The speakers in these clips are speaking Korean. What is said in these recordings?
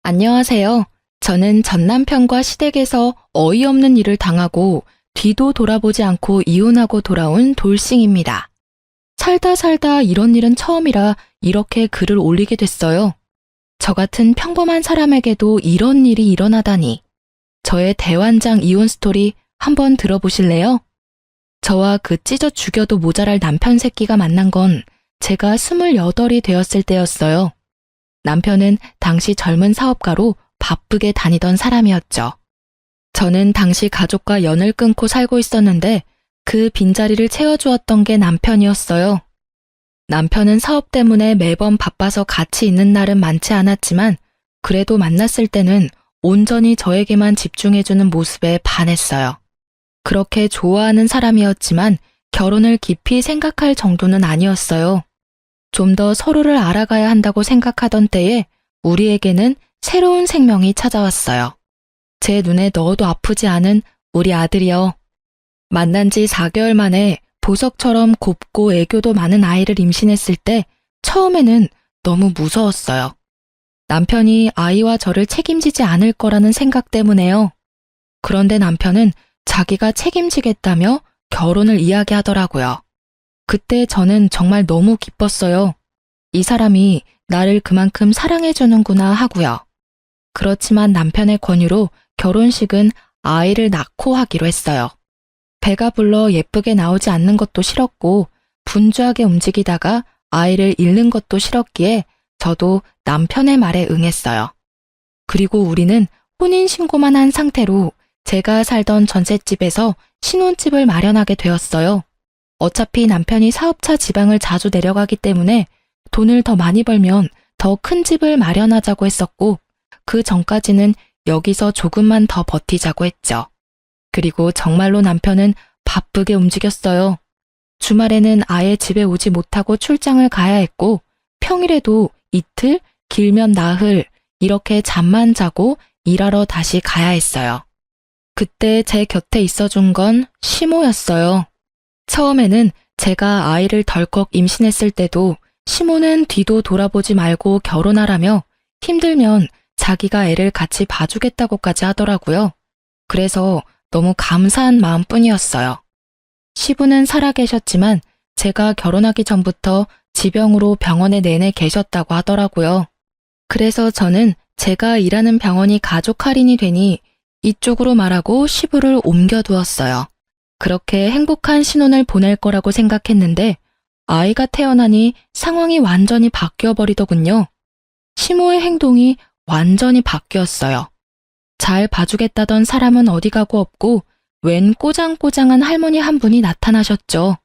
안녕하세요. 저는 전 남편과 시댁에서 어이없는 일을 당하고 뒤도 돌아보지 않고 이혼하고 돌아온 돌싱입니다. 살다 살다 이런 일은 처음이라 이렇게 글을 올리게 됐어요. 저 같은 평범한 사람에게도 이런 일이 일어나다니. 저의 대환장 이혼 스토리 한번 들어보실래요? 저와 그 찢어 죽여도 모자랄 남편 새끼가 만난 건 제가 28이 되었을 때였어요. 남편은 당시 젊은 사업가로 바쁘게 다니던 사람이었죠. 저는 당시 가족과 연을 끊고 살고 있었는데 그 빈자리를 채워주었던 게 남편이었어요. 남편은 사업 때문에 매번 바빠서 같이 있는 날은 많지 않았지만 그래도 만났을 때는 온전히 저에게만 집중해주는 모습에 반했어요. 그렇게 좋아하는 사람이었지만 결혼을 깊이 생각할 정도는 아니었어요. 좀 더 서로를 알아가야 한다고 생각하던 때에 우리에게는 새로운 생명이 찾아왔어요. 제 눈에 넣어도 아프지 않은 우리 아들이요. 만난 지 4개월 만에 보석처럼 곱고 애교도 많은 아이를 임신했을 때 처음에는 너무 무서웠어요. 남편이 아이와 저를 책임지지 않을 거라는 생각 때문에요. 그런데 남편은 자기가 책임지겠다며 결혼을 이야기하더라고요. 그때 저는 정말 너무 기뻤어요. 이 사람이 나를 그만큼 사랑해주는구나 하고요. 그렇지만 남편의 권유로 결혼식은 아이를 낳고 하기로 했어요. 배가 불러 예쁘게 나오지 않는 것도 싫었고 분주하게 움직이다가 아이를 잃는 것도 싫었기에 저도 남편의 말에 응했어요. 그리고 우리는 혼인신고만 한 상태로 제가 살던 전셋집에서 신혼집을 마련하게 되었어요. 어차피 남편이 사업차 지방을 자주 내려가기 때문에 돈을 더 많이 벌면 더 큰 집을 마련하자고 했었고 그 전까지는 여기서 조금만 더 버티자고 했죠. 그리고 정말로 남편은 바쁘게 움직였어요. 주말에는 아예 집에 오지 못하고 출장을 가야 했고 평일에도 이틀, 길면 나흘 이렇게 잠만 자고 일하러 다시 가야 했어요. 그때 제 곁에 있어준 건 시모였어요. 처음에는 제가 아이를 덜컥 임신했을 때도 시모는 뒤도 돌아보지 말고 결혼하라며 힘들면 자기가 애를 같이 봐주겠다고까지 하더라고요. 그래서 너무 감사한 마음뿐이었어요. 시부는 살아계셨지만 제가 결혼하기 전부터 지병으로 병원에 내내 계셨다고 하더라고요. 그래서 저는 제가 일하는 병원이 가족 할인이 되니 이쪽으로 말하고 시부를 옮겨두었어요. 그렇게 행복한 신혼을 보낼 거라고 생각했는데 아이가 태어나니 상황이 완전히 바뀌어버리더군요. 시모의 행동이 완전히 바뀌었어요. 잘 봐주겠다던 사람은 어디 가고 없고 웬 꼬장꼬장한 할머니 한 분이 나타나셨죠.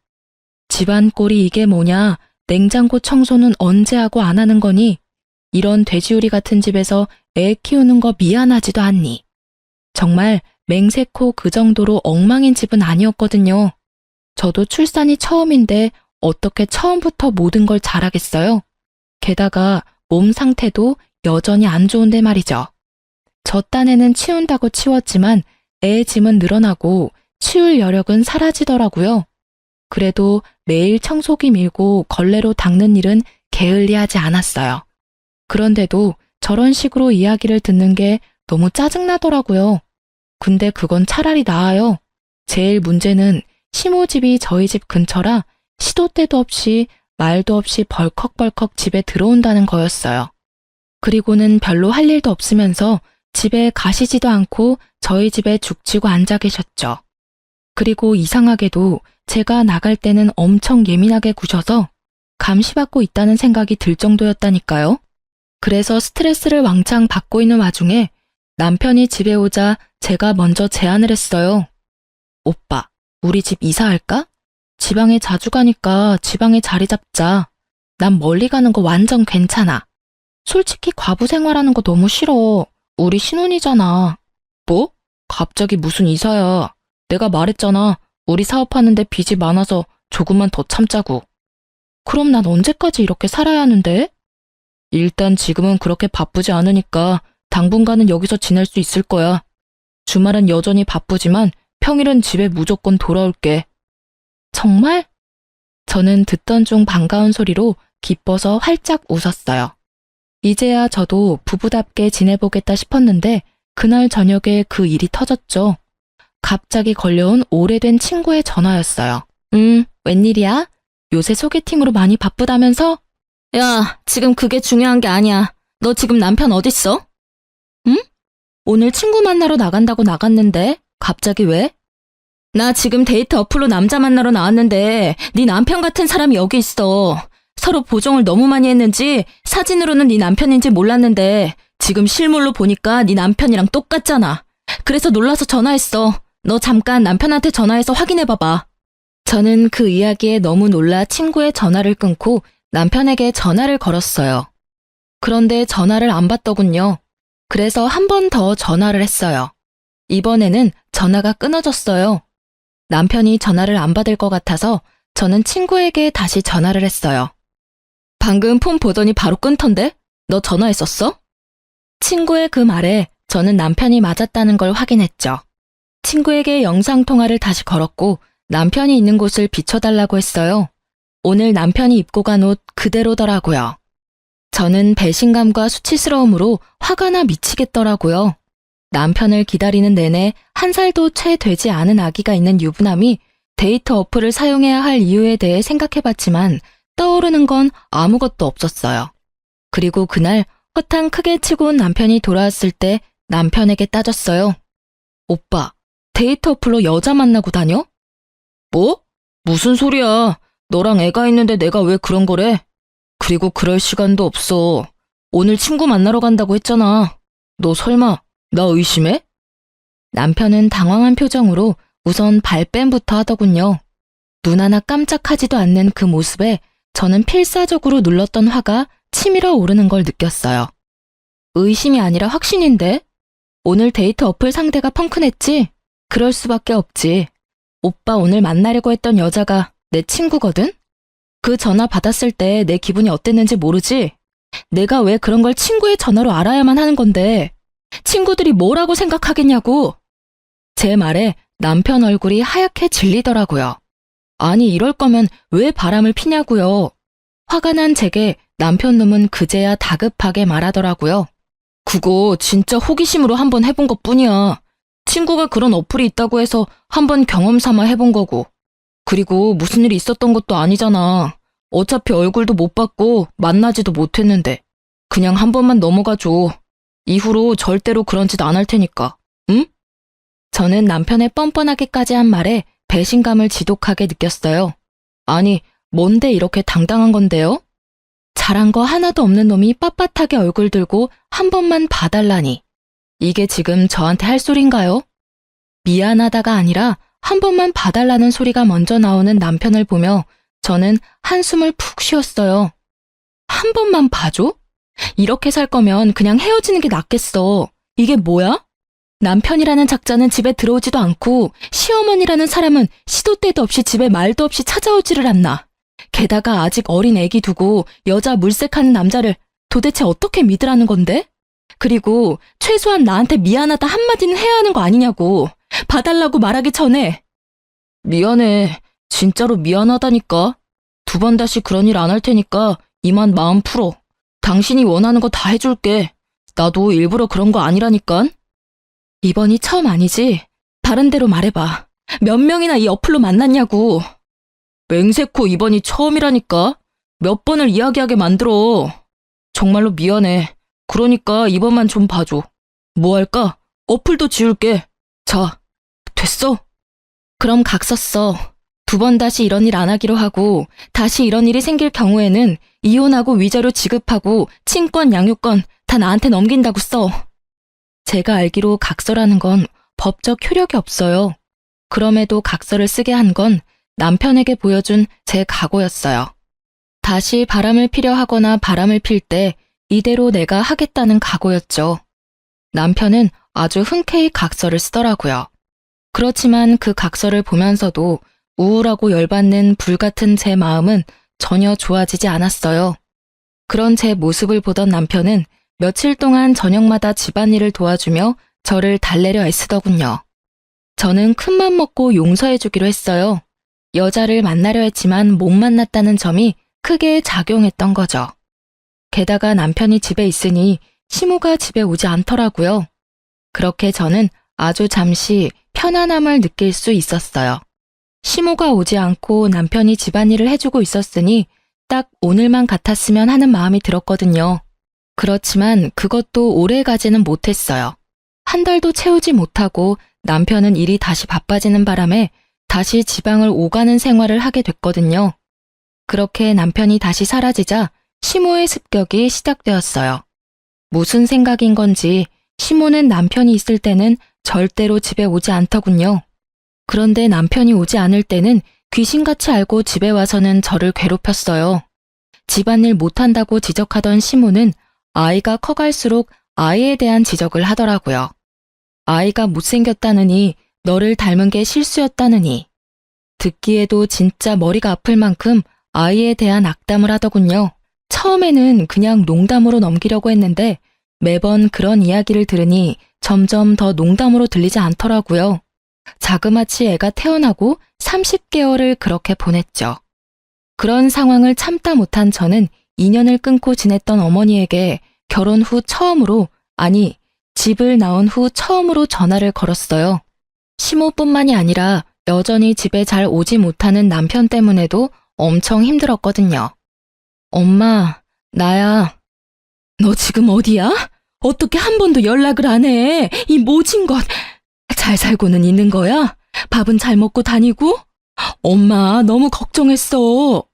집안 꼴이 이게 뭐냐, 냉장고 청소는 언제 하고 안 하는 거니? 이런 돼지우리 같은 집에서 애 키우는 거 미안하지도 않니? 정말 맹세코 그 정도로 엉망인 집은 아니었거든요. 저도 출산이 처음인데 어떻게 처음부터 모든 걸 잘하겠어요? 게다가 몸 상태도 여전히 안 좋은데 말이죠. 저 딴에는 치운다고 치웠지만 애 짐은 늘어나고 치울 여력은 사라지더라고요. 그래도 매일 청소기 밀고 걸레로 닦는 일은 게을리하지 않았어요. 그런데도 저런 식으로 이야기를 듣는 게 너무 짜증나더라고요. 근데 그건 차라리 나아요. 제일 문제는 시모 집이 저희 집 근처라 시도 때도 없이 말도 없이 벌컥벌컥 집에 들어온다는 거였어요. 그리고는 별로 할 일도 없으면서 집에 가시지도 않고 저희 집에 죽치고 앉아 계셨죠. 그리고 이상하게도 제가 나갈 때는 엄청 예민하게 구셔서 감시받고 있다는 생각이 들 정도였다니까요. 그래서 스트레스를 왕창 받고 있는 와중에 남편이 집에 오자 제가 먼저 제안을 했어요. 오빠, 우리 집 이사할까? 지방에 자주 가니까 지방에 자리 잡자. 난 멀리 가는 거 완전 괜찮아. 솔직히 과부 생활하는 거 너무 싫어. 우리 신혼이잖아. 뭐? 갑자기 무슨 이사야. 내가 말했잖아. 우리 사업하는데 빚이 많아서 조금만 더 참자고. 그럼 난 언제까지 이렇게 살아야 하는데? 일단 지금은 그렇게 바쁘지 않으니까 당분간은 여기서 지낼 수 있을 거야. 주말은 여전히 바쁘지만 평일은 집에 무조건 돌아올게. 정말? 저는 듣던 중 반가운 소리로 기뻐서 활짝 웃었어요. 이제야 저도 부부답게 지내보겠다 싶었는데 그날 저녁에 그 일이 터졌죠. 갑자기 걸려온 오래된 친구의 전화였어요. 웬일이야? 요새 소개팅으로 많이 바쁘다면서? 야, 지금 그게 중요한 게 아니야. 너 지금 남편 어딨어? 응? 오늘 친구 만나러 나간다고 나갔는데 갑자기 왜? 나 지금 데이트 어플로 남자 만나러 나왔는데 네 남편 같은 사람이 여기 있어. 서로 보정을 너무 많이 했는지 사진으로는 네 남편인지 몰랐는데 지금 실물로 보니까 네 남편이랑 똑같잖아. 그래서 놀라서 전화했어. 너 잠깐 남편한테 전화해서 확인해봐봐. 저는 그 이야기에 너무 놀라 친구의 전화를 끊고 남편에게 전화를 걸었어요. 그런데 전화를 안 받더군요. 그래서 한 번 더 전화를 했어요. 이번에는 전화가 끊어졌어요. 남편이 전화를 안 받을 것 같아서 저는 친구에게 다시 전화를 했어요. 방금 폰 보더니 바로 끊던데? 너 전화했었어? 친구의 그 말에 저는 남편이 맞았다는 걸 확인했죠. 친구에게 영상통화를 다시 걸었고 남편이 있는 곳을 비춰달라고 했어요. 오늘 남편이 입고 간 옷 그대로더라고요. 저는 배신감과 수치스러움으로 화가 나 미치겠더라고요. 남편을 기다리는 내내 한 살도 채 되지 않은 아기가 있는 유부남이 데이트 어플을 사용해야 할 이유에 대해 생각해봤지만 떠오르는 건 아무것도 없었어요. 그리고 그날 허탕 크게 치고 온 남편이 돌아왔을 때 남편에게 따졌어요. 오빠, 데이트 어플로 여자 만나고 다녀? 뭐? 무슨 소리야. 너랑 애가 있는데 내가 왜 그런 거래? 그리고 그럴 시간도 없어. 오늘 친구 만나러 간다고 했잖아. 너 설마 나 의심해? 남편은 당황한 표정으로 우선 발뺌부터 하더군요. 눈 하나 깜짝하지도 않는 그 모습에 저는 필사적으로 눌렀던 화가 치밀어 오르는 걸 느꼈어요. 의심이 아니라 확신인데? 오늘 데이트 어플 상대가 펑크냈지? 그럴 수밖에 없지. 오빠 오늘 만나려고 했던 여자가 내 친구거든? 그 전화 받았을 때 내 기분이 어땠는지 모르지? 내가 왜 그런 걸 친구의 전화로 알아야만 하는 건데 친구들이 뭐라고 생각하겠냐고. 제 말에 남편 얼굴이 하얗게 질리더라고요. 아니 이럴 거면 왜 바람을 피냐고요. 화가 난 제게 남편 놈은 그제야 다급하게 말하더라고요. 그거 진짜 호기심으로 한번 해본 것뿐이야. 친구가 그런 어플이 있다고 해서 한번 경험 삼아 해본 거고. 그리고 무슨 일이 있었던 것도 아니잖아. 어차피 얼굴도 못 봤고 만나지도 못했는데. 그냥 한 번만 넘어가줘. 이후로 절대로 그런 짓 안 할 테니까. 응? 저는 남편의 뻔뻔하게까지 한 말에 배신감을 지독하게 느꼈어요. 아니, 뭔데 이렇게 당당한 건데요? 잘한 거 하나도 없는 놈이 빳빳하게 얼굴 들고 한 번만 봐달라니. 이게 지금 저한테 할 소린가요? 미안하다가 아니라 한 번만 봐달라는 소리가 먼저 나오는 남편을 보며 저는 한숨을 푹 쉬었어요. 한 번만 봐줘? 이렇게 살 거면 그냥 헤어지는 게 낫겠어. 이게 뭐야? 남편이라는 작자는 집에 들어오지도 않고 시어머니라는 사람은 시도 때도 없이 집에 말도 없이 찾아오지를 않나. 게다가 아직 어린 애기 두고 여자 물색하는 남자를 도대체 어떻게 믿으라는 건데? 그리고 최소한 나한테 미안하다 한마디는 해야 하는 거 아니냐고. 봐달라고 말하기 전에. 미안해. 진짜로 미안하다니까. 두 번 다시 그런 일 안 할 테니까 이만 마음 풀어. 당신이 원하는 거 다 해줄게. 나도 일부러 그런 거 아니라니깐. 이번이 처음 아니지? 다른 데로 말해봐. 몇 명이나 이 어플로 만났냐고. 맹세코 이번이 처음이라니까. 몇 번을 이야기하게 만들어. 정말로 미안해. 그러니까 이번만 좀 봐줘. 뭐 할까? 어플도 지울게. 자, 됐어? 그럼 각 썼어. 두 번 다시 이런 일 안 하기로 하고 다시 이런 일이 생길 경우에는 이혼하고 위자료 지급하고 친권, 양육권 다 나한테 넘긴다고 써. 제가 알기로 각서라는 건 법적 효력이 없어요. 그럼에도 각서를 쓰게 한 건 남편에게 보여준 제 각오였어요. 다시 바람을 피려 하거나 바람을 필 때 이대로 내가 하겠다는 각오였죠. 남편은 아주 흔쾌히 각서를 쓰더라고요. 그렇지만 그 각서를 보면서도 우울하고 열받는 불같은 제 마음은 전혀 좋아지지 않았어요. 그런 제 모습을 보던 남편은 며칠 동안 저녁마다 집안일을 도와주며 저를 달래려 애쓰더군요. 저는 큰맘 먹고 용서해주기로 했어요. 여자를 만나려 했지만 못 만났다는 점이 크게 작용했던 거죠. 게다가 남편이 집에 있으니 시모가 집에 오지 않더라고요. 그렇게 저는 아주 잠시 편안함을 느낄 수 있었어요. 시모가 오지 않고 남편이 집안일을 해주고 있었으니 딱 오늘만 같았으면 하는 마음이 들었거든요. 그렇지만 그것도 오래 가지는 못했어요. 한 달도 채우지 못하고 남편은 일이 다시 바빠지는 바람에 다시 지방을 오가는 생활을 하게 됐거든요. 그렇게 남편이 다시 사라지자 시모의 습격이 시작되었어요. 무슨 생각인 건지 시모는 남편이 있을 때는 절대로 집에 오지 않더군요. 그런데 남편이 오지 않을 때는 귀신같이 알고 집에 와서는 저를 괴롭혔어요. 집안일 못한다고 지적하던 시모는 아이가 커갈수록 아이에 대한 지적을 하더라고요. 아이가 못생겼다느니, 너를 닮은 게 실수였다느니. 듣기에도 진짜 머리가 아플 만큼 아이에 대한 악담을 하더군요. 처음에는 그냥 농담으로 넘기려고 했는데 매번 그런 이야기를 들으니 점점 더 농담으로 들리지 않더라고요. 자그마치 애가 태어나고 30개월을 그렇게 보냈죠. 그런 상황을 참다 못한 저는 인연을 끊고 지냈던 어머니에게 결혼 후 처음으로, 아니, 집을 나온 후 처음으로 전화를 걸었어요. 시모뿐만이 아니라 여전히 집에 잘 오지 못하는 남편 때문에도 엄청 힘들었거든요. 엄마, 나야. 너 지금 어디야? 어떻게 한 번도 연락을 안 해? 이 모진 것. 잘 살고는 있는 거야? 밥은 잘 먹고 다니고? 엄마, 너무 걱정했어.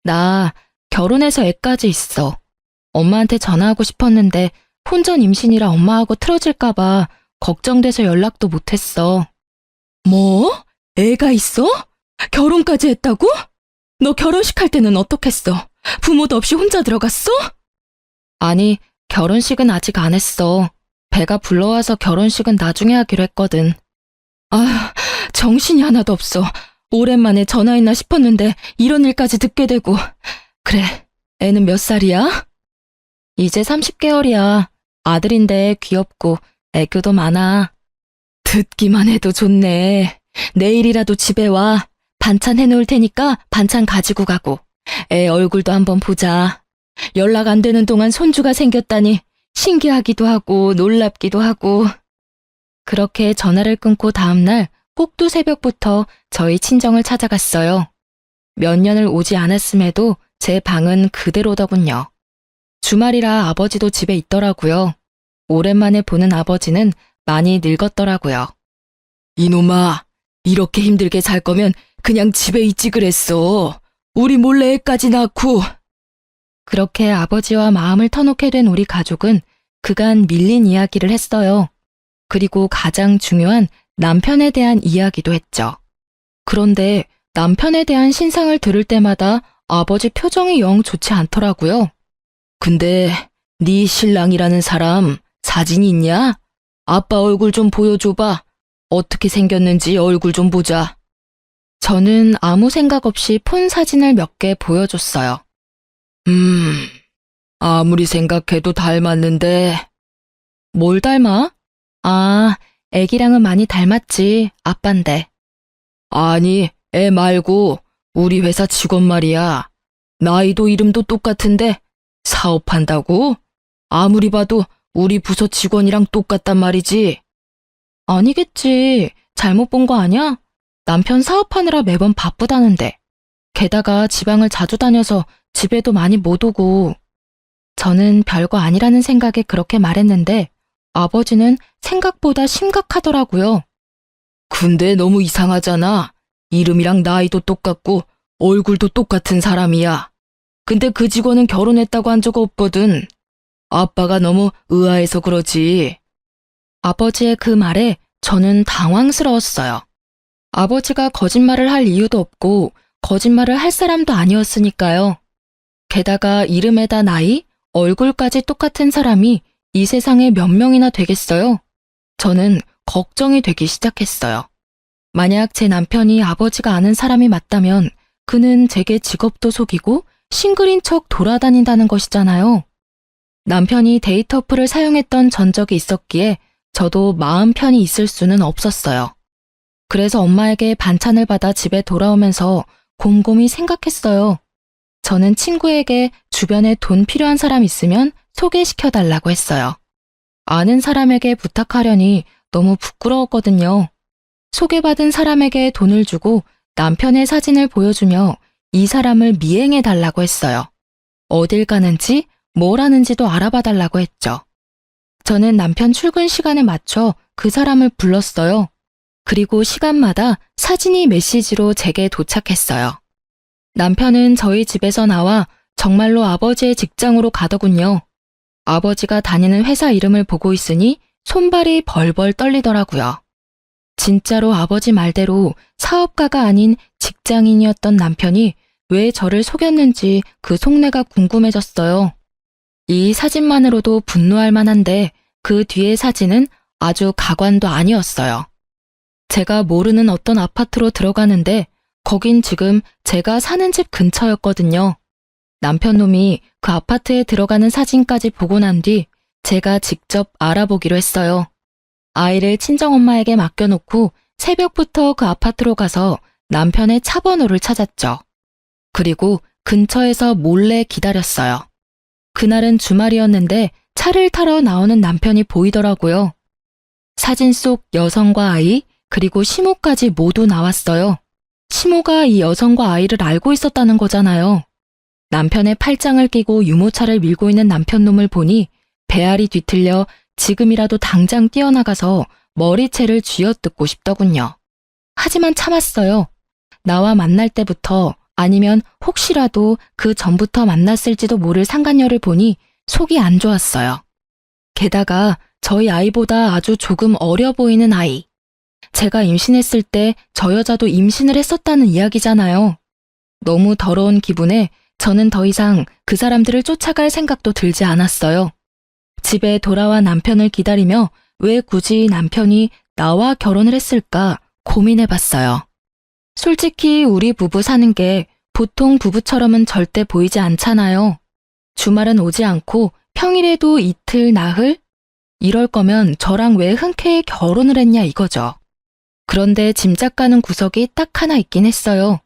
나 결혼해서 애까지 있어. 엄마한테 전화하고 싶었는데 혼전 임신이라 엄마하고 틀어질까봐 걱정돼서 연락도 못했어. 뭐? 애가 있어? 결혼까지 했다고? 너 결혼식 할 때는 어떻겠어? 부모도 없이 혼자 들어갔어? 아니, 결혼식은 아직 안 했어. 배가 불러와서 결혼식은 나중에 하기로 했거든. 아, 정신이 하나도 없어. 오랜만에 전화했나 싶었는데 이런 일까지 듣게 되고. 그래, 애는 몇 살이야? 이제 30개월이야. 아들인데 귀엽고 애교도 많아. 듣기만 해도 좋네. 내일이라도 집에 와. 반찬 해놓을 테니까 반찬 가지고 가고. 애 얼굴도 한번 보자. 연락 안 되는 동안 손주가 생겼다니 신기하기도 하고 놀랍기도 하고. 그렇게 전화를 끊고 다음날 꼭두 새벽부터 저희 친정을 찾아갔어요. 몇 년을 오지 않았음에도 제 방은 그대로더군요. 주말이라 아버지도 집에 있더라고요. 오랜만에 보는 아버지는 많이 늙었더라고요. 이놈아, 이렇게 힘들게 살 거면 그냥 집에 있지 그랬어. 우리 몰래 애까지 낳고. 그렇게 아버지와 마음을 터놓게 된 우리 가족은 그간 밀린 이야기를 했어요. 그리고 가장 중요한 남편에 대한 이야기도 했죠. 그런데 남편에 대한 신상을 들을 때마다 아버지 표정이 영 좋지 않더라고요. 근데 네 신랑이라는 사람 사진이 있냐? 아빠 얼굴 좀 보여줘봐. 어떻게 생겼는지 얼굴 좀 보자. 저는 아무 생각 없이 폰 사진을 몇 개 보여줬어요. 아무리 생각해도 닮았는데. 뭘 닮아? 아, 애기랑은 많이 닮았지, 아빤데. 아니, 애 말고 우리 회사 직원 말이야. 나이도 이름도 똑같은데 사업한다고? 아무리 봐도 우리 부서 직원이랑 똑같단 말이지. 아니겠지. 잘못 본 거 아냐? 남편 사업하느라 매번 바쁘다는데. 게다가 지방을 자주 다녀서 집에도 많이 못 오고. 저는 별거 아니라는 생각에 그렇게 말했는데 아버지는 생각보다 심각하더라고요. 근데 너무 이상하잖아. 이름이랑 나이도 똑같고 얼굴도 똑같은 사람이야. 근데 그 직원은 결혼했다고 한 적 없거든. 아빠가 너무 의아해서 그러지. 아버지의 그 말에 저는 당황스러웠어요. 아버지가 거짓말을 할 이유도 없고 거짓말을 할 사람도 아니었으니까요. 게다가 이름에다 나이, 얼굴까지 똑같은 사람이 이 세상에 몇 명이나 되겠어요? 저는 걱정이 되기 시작했어요. 만약 제 남편이 아버지가 아는 사람이 맞다면 그는 제게 직업도 속이고 싱글인 척 돌아다닌다는 것이잖아요. 남편이 데이트 어플을 사용했던 전적이 있었기에 저도 마음 편히 있을 수는 없었어요. 그래서 엄마에게 반찬을 받아 집에 돌아오면서 곰곰이 생각했어요. 저는 친구에게 주변에 돈 필요한 사람 있으면 소개시켜달라고 했어요. 아는 사람에게 부탁하려니 너무 부끄러웠거든요. 소개받은 사람에게 돈을 주고 남편의 사진을 보여주며 이 사람을 미행해달라고 했어요. 어딜 가는지 뭘 하는지도 알아봐달라고 했죠. 저는 남편 출근 시간에 맞춰 그 사람을 불렀어요. 그리고 시간마다 사진이 메시지로 제게 도착했어요. 남편은 저희 집에서 나와 정말로 아버지의 직장으로 가더군요. 아버지가 다니는 회사 이름을 보고 있으니 손발이 벌벌 떨리더라고요. 진짜로 아버지 말대로 사업가가 아닌 직장인이었던 남편이 왜 저를 속였는지 그 속내가 궁금해졌어요. 이 사진만으로도 분노할 만한데 그 뒤의 사진은 아주 가관도 아니었어요. 제가 모르는 어떤 아파트로 들어가는데 거긴 지금 제가 사는 집 근처였거든요. 남편 놈이 그 아파트에 들어가는 사진까지 보고 난 뒤 제가 직접 알아보기로 했어요. 아이를 친정엄마에게 맡겨놓고 새벽부터 그 아파트로 가서 남편의 차 번호를 찾았죠. 그리고 근처에서 몰래 기다렸어요. 그날은 주말이었는데 차를 타러 나오는 남편이 보이더라고요. 사진 속 여성과 아이, 그리고 시모까지 모두 나왔어요. 시모가 이 여성과 아이를 알고 있었다는 거잖아요. 남편의 팔짱을 끼고 유모차를 밀고 있는 남편 놈을 보니 배알이 뒤틀려 지금이라도 당장 뛰어나가서 머리채를 쥐어뜯고 싶더군요. 하지만 참았어요. 나와 만날 때부터 아니면 혹시라도 그 전부터 만났을지도 모를 상간녀를 보니 속이 안 좋았어요. 게다가 저희 아이보다 아주 조금 어려 보이는 아이. 제가 임신했을 때 저 여자도 임신을 했었다는 이야기잖아요. 너무 더러운 기분에 저는 더 이상 그 사람들을 쫓아갈 생각도 들지 않았어요. 집에 돌아와 남편을 기다리며 왜 굳이 남편이 나와 결혼을 했을까 고민해봤어요. 솔직히 우리 부부 사는 게 보통 부부처럼은 절대 보이지 않잖아요. 주말은 오지 않고 평일에도 이틀, 나흘? 이럴 거면 저랑 왜 흔쾌히 결혼을 했냐 이거죠. 그런데 짐작 가는 구석이 딱 하나 있긴 했어요.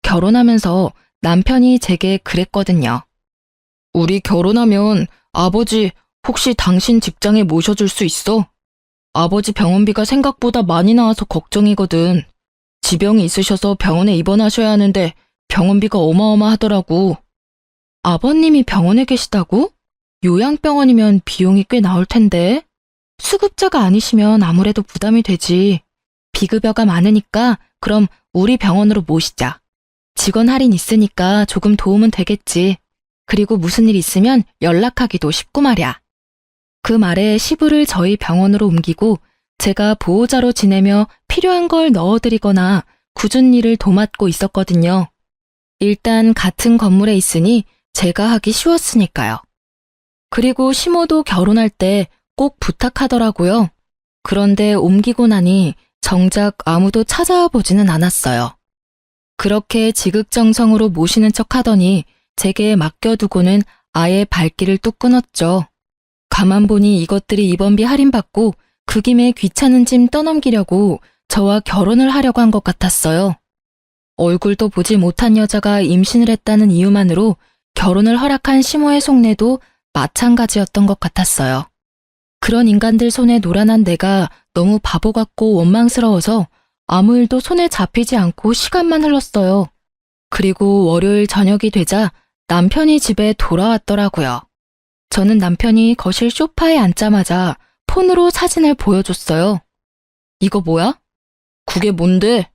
결혼하면서 남편이 제게 그랬거든요. 우리 결혼하면 아버지 혹시 당신 직장에 모셔줄 수 있어? 아버지 병원비가 생각보다 많이 나와서 걱정이거든. 지병이 있으셔서 병원에 입원하셔야 하는데 병원비가 어마어마하더라고. 아버님이 병원에 계시다고? 요양병원이면 비용이 꽤 나올 텐데. 수급자가 아니시면 아무래도 부담이 되지. 비급여가 많으니까 그럼 우리 병원으로 모시자. 직원 할인 있으니까 조금 도움은 되겠지. 그리고 무슨 일 있으면 연락하기도 쉽고 말이야. 그 말에 시부를 저희 병원으로 옮기고 제가 보호자로 지내며 필요한 걸 넣어드리거나 굳은 일을 도맡고 있었거든요. 일단 같은 건물에 있으니 제가 하기 쉬웠으니까요. 그리고 시모도 결혼할 때 꼭 부탁하더라고요. 그런데 옮기고 나니 정작 아무도 찾아와 보지는 않았어요. 그렇게 지극정성으로 모시는 척 하더니 제게 맡겨두고는 아예 발길을 뚝 끊었죠. 가만 보니 이것들이 입원비 할인받고 그 김에 귀찮은 짐 떠넘기려고 저와 결혼을 하려고 한 것 같았어요. 얼굴도 보지 못한 여자가 임신을 했다는 이유만으로 결혼을 허락한 시모의 속내도 마찬가지였던 것 같았어요. 그런 인간들 손에 노란한 내가 너무 바보 같고 원망스러워서 아무 일도 손에 잡히지 않고 시간만 흘렀어요. 그리고 월요일 저녁이 되자 남편이 집에 돌아왔더라고요. 저는 남편이 거실 소파에 앉자마자 폰으로 사진을 보여줬어요. 이거 뭐야? 그게 뭔데?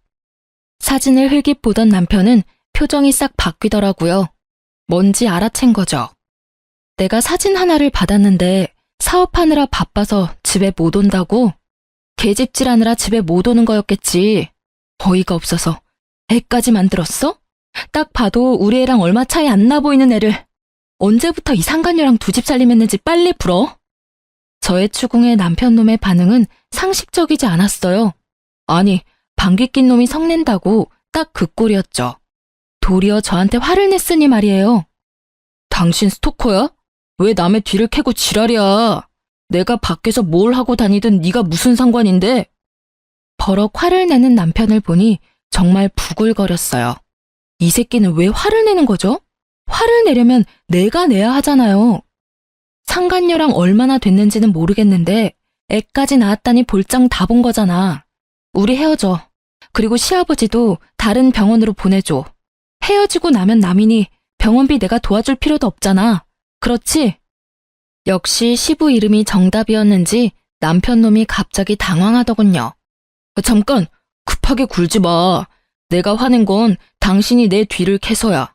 사진을 흘깃 보던 남편은 표정이 싹 바뀌더라고요. 뭔지 알아챈 거죠. 내가 사진 하나를 받았는데 사업하느라 바빠서 집에 못 온다고? 개집질하느라 집에 못 오는 거였겠지. 어이가 없어서 애까지 만들었어? 딱 봐도 우리 애랑 얼마 차이 안 나 보이는 애를 언제부터 이 상간녀랑 두 집 살림했는지 빨리 불어. 저의 추궁에 남편 놈의 반응은 상식적이지 않았어요. 아니, 방귀 낀 놈이 성낸다고 딱 그 꼴이었죠. 도리어 저한테 화를 냈으니 말이에요. 당신 스토커야? 왜 남의 뒤를 캐고 지랄이야? 내가 밖에서 뭘 하고 다니든 네가 무슨 상관인데? 버럭 화를 내는 남편을 보니 정말 부글거렸어요. 이 새끼는 왜 화를 내는 거죠? 화를 내려면 내가 내야 하잖아요. 상간녀랑 얼마나 됐는지는 모르겠는데 애까지 낳았다니 볼장 다 본 거잖아. 우리 헤어져. 그리고 시아버지도 다른 병원으로 보내줘. 헤어지고 나면 남이니 병원비 내가 도와줄 필요도 없잖아. 그렇지? 역시 시부 이름이 정답이었는지 남편 놈이 갑자기 당황하더군요. 잠깐, 급하게 굴지 마. 내가 화낸 건 당신이 내 뒤를 캐서야.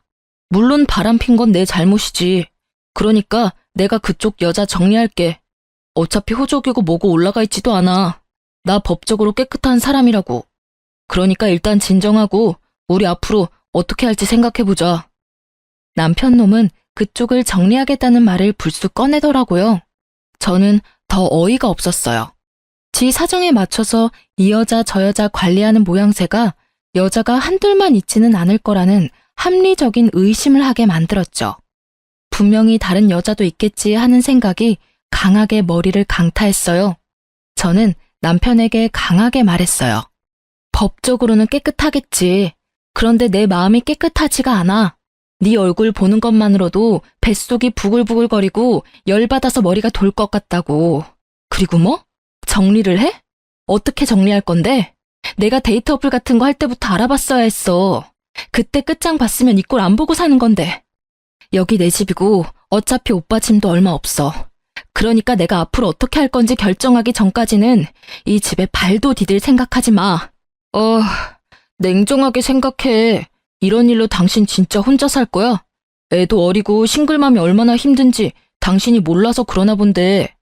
물론 바람핀 건 내 잘못이지. 그러니까 내가 그쪽 여자 정리할게. 어차피 호적이고 뭐고 올라가 있지도 않아. 나 법적으로 깨끗한 사람이라고. 그러니까 일단 진정하고 우리 앞으로 어떻게 할지 생각해보자. 남편 놈은 그쪽을 정리하겠다는 말을 불쑥 꺼내더라고요. 저는 더 어이가 없었어요. 지 사정에 맞춰서 이 여자 저 여자 관리하는 모양새가 여자가 한둘만 있지는 않을 거라는 합리적인 의심을 하게 만들었죠. 분명히 다른 여자도 있겠지 하는 생각이 강하게 머리를 강타했어요. 저는 남편에게 강하게 말했어요. 법적으로는 깨끗하겠지. 그런데 내 마음이 깨끗하지가 않아. 네 얼굴 보는 것만으로도 뱃속이 부글부글거리고 열받아서 머리가 돌 것 같다고. 그리고 뭐? 정리를 해? 어떻게 정리할 건데? 내가 데이터 어플 같은 거 할 때부터 알아봤어야 했어. 그때 끝장 봤으면 이 꼴 안 보고 사는 건데. 여기 내 집이고 어차피 오빠 짐도 얼마 없어. 그러니까 내가 앞으로 어떻게 할 건지 결정하기 전까지는 이 집에 발도 디딜 생각하지 마. 냉정하게 생각해. 이런 일로 당신 진짜 혼자 살 거야? 애도 어리고 싱글맘이 얼마나 힘든지 당신이 몰라서 그러나 본데.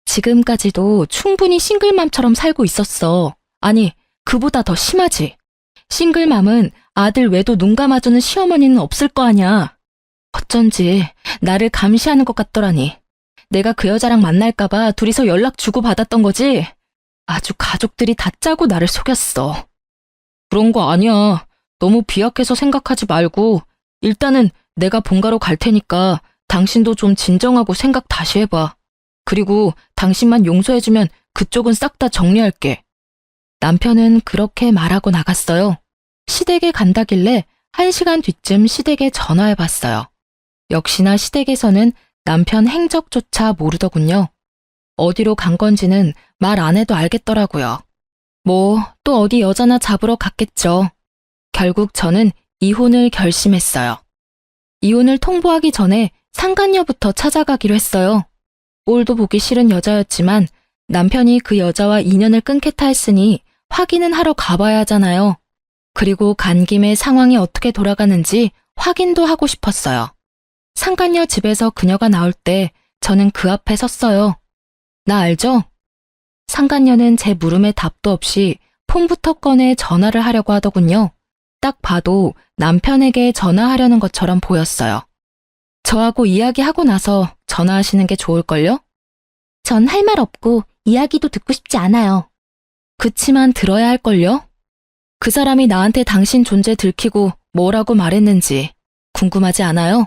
지금까지도 충분히 싱글맘처럼 살고 있었어. 아니, 그보다 더 심하지. 싱글맘은 아들 외도 눈 감아주는 시어머니는 없을 거 아냐. 어쩐지 나를 감시하는 것 같더라니. 내가 그 여자랑 만날까봐 둘이서 연락 주고 받았던 거지. 아주 가족들이 다 짜고 나를 속였어. 그런 거 아니야. 너무 비약해서 생각하지 말고 일단은 내가 본가로 갈 테니까 당신도 좀 진정하고 생각 다시 해봐. 그리고 당신만 용서해주면 그쪽은 싹 다 정리할게. 남편은 그렇게 말하고 나갔어요. 시댁에 간다길래 1시간 뒤쯤 시댁에 전화해봤어요. 역시나 시댁에서는 남편 행적조차 모르더군요. 어디로 간 건지는 말 안 해도 알겠더라고요. 뭐 또 어디 여자나 잡으러 갔겠죠. 결국 저는 이혼을 결심했어요. 이혼을 통보하기 전에 상간녀부터 찾아가기로 했어요. 꼴도 보기 싫은 여자였지만 남편이 그 여자와 인연을 끊겠다 했으니 확인은 하러 가봐야 하잖아요. 그리고 간 김에 상황이 어떻게 돌아가는지 확인도 하고 싶었어요. 상간녀 집에서 그녀가 나올 때 저는 그 앞에 섰어요. 나 알죠? 상간녀는 제 물음에 답도 없이 폰부터 꺼내 전화를 하려고 하더군요. 딱 봐도 남편에게 전화하려는 것처럼 보였어요. 저하고 이야기하고 나서 전화하시는 게 좋을걸요? 전 할 말 없고 이야기도 듣고 싶지 않아요. 그치만 들어야 할걸요? 그 사람이 나한테 당신 존재 들키고 뭐라고 말했는지 궁금하지 않아요?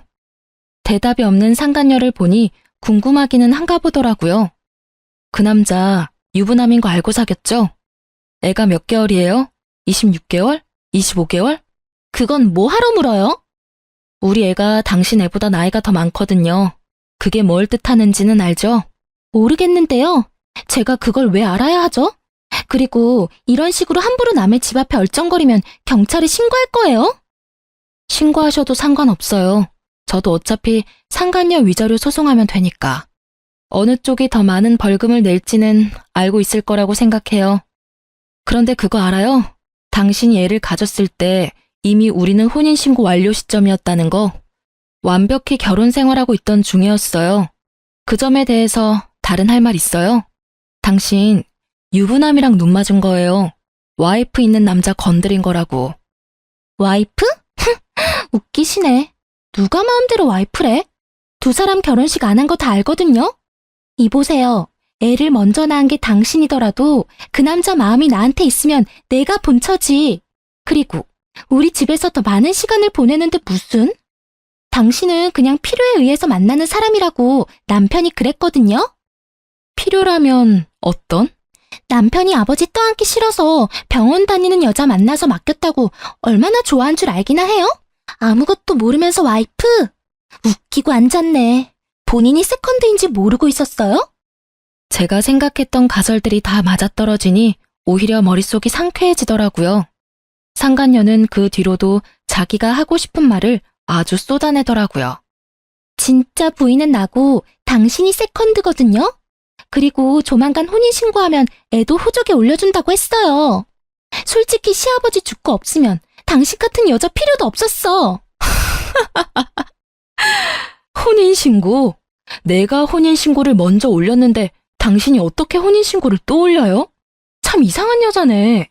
대답이 없는 상간녀를 보니 궁금하기는 한가 보더라고요. 그 남자 유부남인 거 알고 사귀었죠? 애가 몇 개월이에요? 26개월? 25개월? 그건 뭐 하러 물어요? 우리 애가 당신 애보다 나이가 더 많거든요. 그게 뭘 뜻하는지는 알죠? 모르겠는데요. 제가 그걸 왜 알아야 하죠? 그리고 이런 식으로 함부로 남의 집 앞에 얼쩡거리면 경찰에 신고할 거예요? 신고하셔도 상관없어요. 저도 어차피 상간녀 위자료 소송하면 되니까. 어느 쪽이 더 많은 벌금을 낼지는 알고 있을 거라고 생각해요. 그런데 그거 알아요? 당신이 애를 가졌을 때 이미 우리는 혼인신고 완료 시점이었다는 거. 완벽히 결혼 생활하고 있던 중이었어요. 그 점에 대해서 다른 할 말 있어요? 당신 유부남이랑 눈 맞은 거예요. 와이프 있는 남자 건드린 거라고. 와이프? 웃기시네. 누가 마음대로 와이프래? 두 사람 결혼식 안 한 거 다 알거든요? 이보세요. 애를 먼저 낳은 게 당신이더라도 그 남자 마음이 나한테 있으면 내가 본처지. 그리고 우리 집에서 더 많은 시간을 보내는데 무슨? 당신은 그냥 필요에 의해서 만나는 사람이라고 남편이 그랬거든요? 필요라면 어떤? 남편이 아버지 떠안기 싫어서 병원 다니는 여자 만나서 맡겼다고 얼마나 좋아한 줄 알기나 해요? 아무것도 모르면서 와이프? 웃기고 앉았네. 본인이 세컨드인지 모르고 있었어요? 제가 생각했던 가설들이 다 맞아떨어지니 오히려 머릿속이 상쾌해지더라고요. 상간녀는 그 뒤로도 자기가 하고 싶은 말을 아주 쏟아내더라고요. 진짜 부인은 나고 당신이 세컨드거든요? 그리고 조만간 혼인신고하면 애도 호적에 올려준다고 했어요. 솔직히 시아버지 죽고 없으면 당신 같은 여자 필요도 없었어. 혼인신고? 내가 혼인신고를 먼저 올렸는데 당신이 어떻게 혼인신고를 또 올려요? 참 이상한 여자네.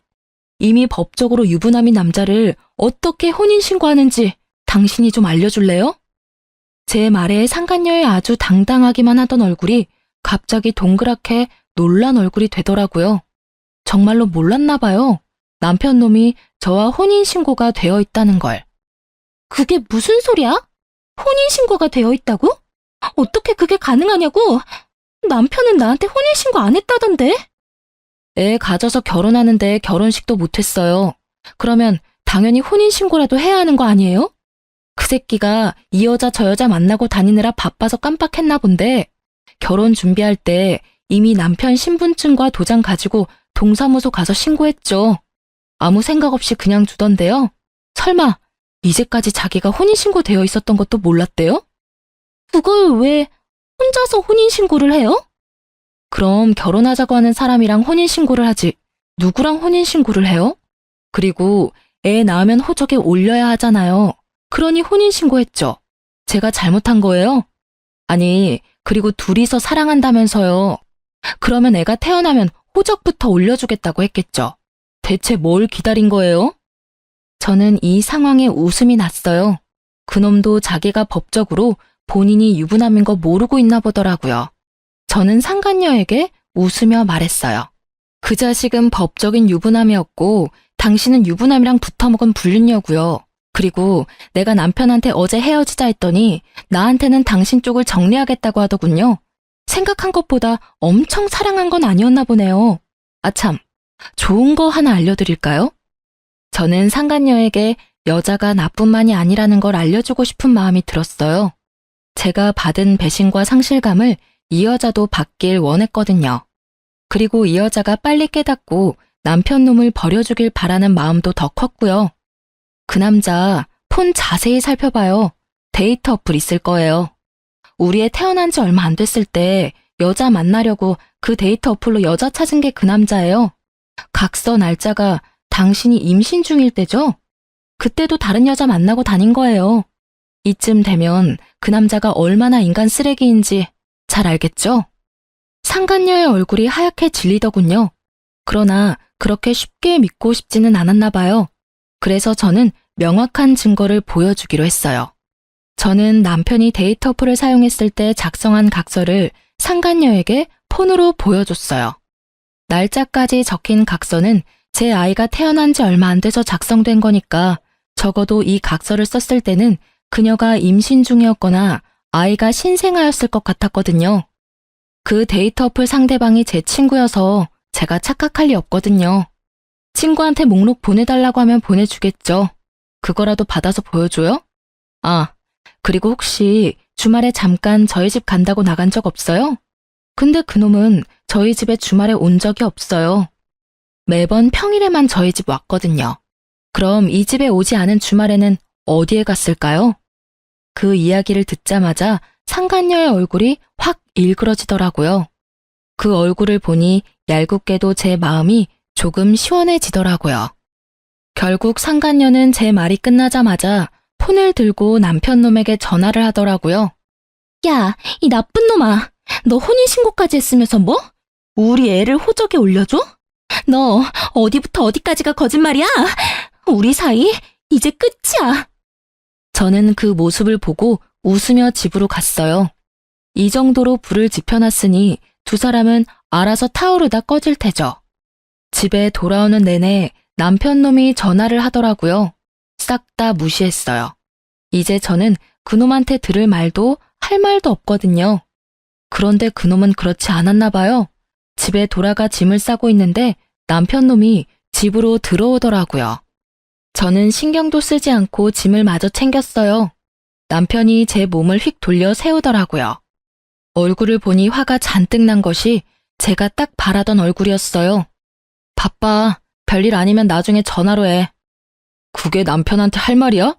이미 법적으로 유부남인 남자를 어떻게 혼인신고하는지 당신이 좀 알려줄래요? 제 말에 상간녀의 아주 당당하기만 하던 얼굴이 갑자기 동그랗게 놀란 얼굴이 되더라고요. 정말로 몰랐나 봐요. 남편 놈이 저와 혼인신고가 되어 있다는 걸. 그게 무슨 소리야? 혼인신고가 되어 있다고? 어떻게 그게 가능하냐고? 남편은 나한테 혼인신고 안 했다던데? 애 가져서 결혼하는데 결혼식도 못했어요. 그러면 당연히 혼인신고라도 해야 하는 거 아니에요? 그 새끼가 이 여자 저 여자 만나고 다니느라 바빠서 깜빡했나 본데 결혼 준비할 때 이미 남편 신분증과 도장 가지고 동사무소 가서 신고했죠. 아무 생각 없이 그냥 두던데요. 설마 이제까지 자기가 혼인신고 되어 있었던 것도 몰랐대요? 그걸 왜 혼자서 혼인신고를 해요? 그럼 결혼하자고 하는 사람이랑 혼인신고를 하지 누구랑 혼인신고를 해요? 그리고 애 낳으면 호적에 올려야 하잖아요. 그러니 혼인신고했죠. 제가 잘못한 거예요? 아니, 그리고 둘이서 사랑한다면서요. 그러면 애가 태어나면 호적부터 올려주겠다고 했겠죠. 대체 뭘 기다린 거예요? 저는 이 상황에 웃음이 났어요. 그놈도 자기가 법적으로 본인이 유부남인 거 모르고 있나 보더라고요. 저는 상간녀에게 웃으며 말했어요. 그 자식은 법적인 유부남이었고 당신은 유부남이랑 붙어먹은 불륜녀고요. 그리고 내가 남편한테 어제 헤어지자 했더니 나한테는 당신 쪽을 정리하겠다고 하더군요. 생각한 것보다 엄청 사랑한 건 아니었나 보네요. 아참, 좋은 거 하나 알려드릴까요? 저는 상간녀에게 여자가 나뿐만이 아니라는 걸 알려주고 싶은 마음이 들었어요. 제가 받은 배신과 상실감을 이 여자도 받길 원했거든요. 그리고 이 여자가 빨리 깨닫고 남편 놈을 버려주길 바라는 마음도 더 컸고요. 그 남자 폰 자세히 살펴봐요. 데이터 어플 있을 거예요. 우리 애 태어난 지 얼마 안 됐을 때 여자 만나려고 그 데이터 어플로 여자 찾은 게 그 남자예요. 각서 날짜가 당신이 임신 중일 때죠? 그때도 다른 여자 만나고 다닌 거예요. 이쯤 되면 그 남자가 얼마나 인간 쓰레기인지 잘 알겠죠? 상간녀의 얼굴이 하얗게 질리더군요. 그러나 그렇게 쉽게 믿고 싶지는 않았나 봐요. 그래서 저는 명확한 증거를 보여주기로 했어요. 저는 남편이 데이터 어플을 사용했을 때 작성한 각서를 상간녀에게 폰으로 보여줬어요. 날짜까지 적힌 각서는 제 아이가 태어난 지 얼마 안 돼서 작성된 거니까 적어도 이 각서를 썼을 때는 그녀가 임신 중이었거나 아이가 신생아였을 것 같았거든요. 그 데이터 어플 상대방이 제 친구여서 제가 착각할 리 없거든요. 친구한테 목록 보내달라고 하면 보내주겠죠. 그거라도 받아서 보여줘요? 아, 그리고 혹시 주말에 잠깐 저희 집 간다고 나간 적 없어요? 근데 그놈은 저희 집에 주말에 온 적이 없어요. 매번 평일에만 저희 집 왔거든요. 그럼 이 집에 오지 않은 주말에는 어디에 갔을까요? 그 이야기를 듣자마자 상간녀의 얼굴이 확 일그러지더라고요. 그 얼굴을 보니 얄궂게도 제 마음이 조금 시원해지더라고요. 결국 상간녀는 제 말이 끝나자마자 폰을 들고 남편 놈에게 전화를 하더라고요. 야, 이 나쁜 놈아. 너 혼인신고까지 했으면서 뭐? 우리 애를 호적에 올려줘? 너 어디부터 어디까지가 거짓말이야? 우리 사이 이제 끝이야. 저는 그 모습을 보고 웃으며 집으로 갔어요. 이 정도로 불을 지펴놨으니 두 사람은 알아서 타오르다 꺼질 테죠. 집에 돌아오는 내내 남편 놈이 전화를 하더라고요. 싹 다 무시했어요. 이제 저는 그놈한테 들을 말도 할 말도 없거든요. 그런데 그놈은 그렇지 않았나 봐요. 집에 돌아가 짐을 싸고 있는데 남편 놈이 집으로 들어오더라고요. 저는 신경도 쓰지 않고 짐을 마저 챙겼어요. 남편이 제 몸을 휙 돌려 세우더라고요. 얼굴을 보니 화가 잔뜩 난 것이 제가 딱 바라던 얼굴이었어요. 바빠. 별일 아니면 나중에 전화로 해. 그게 남편한테 할 말이야?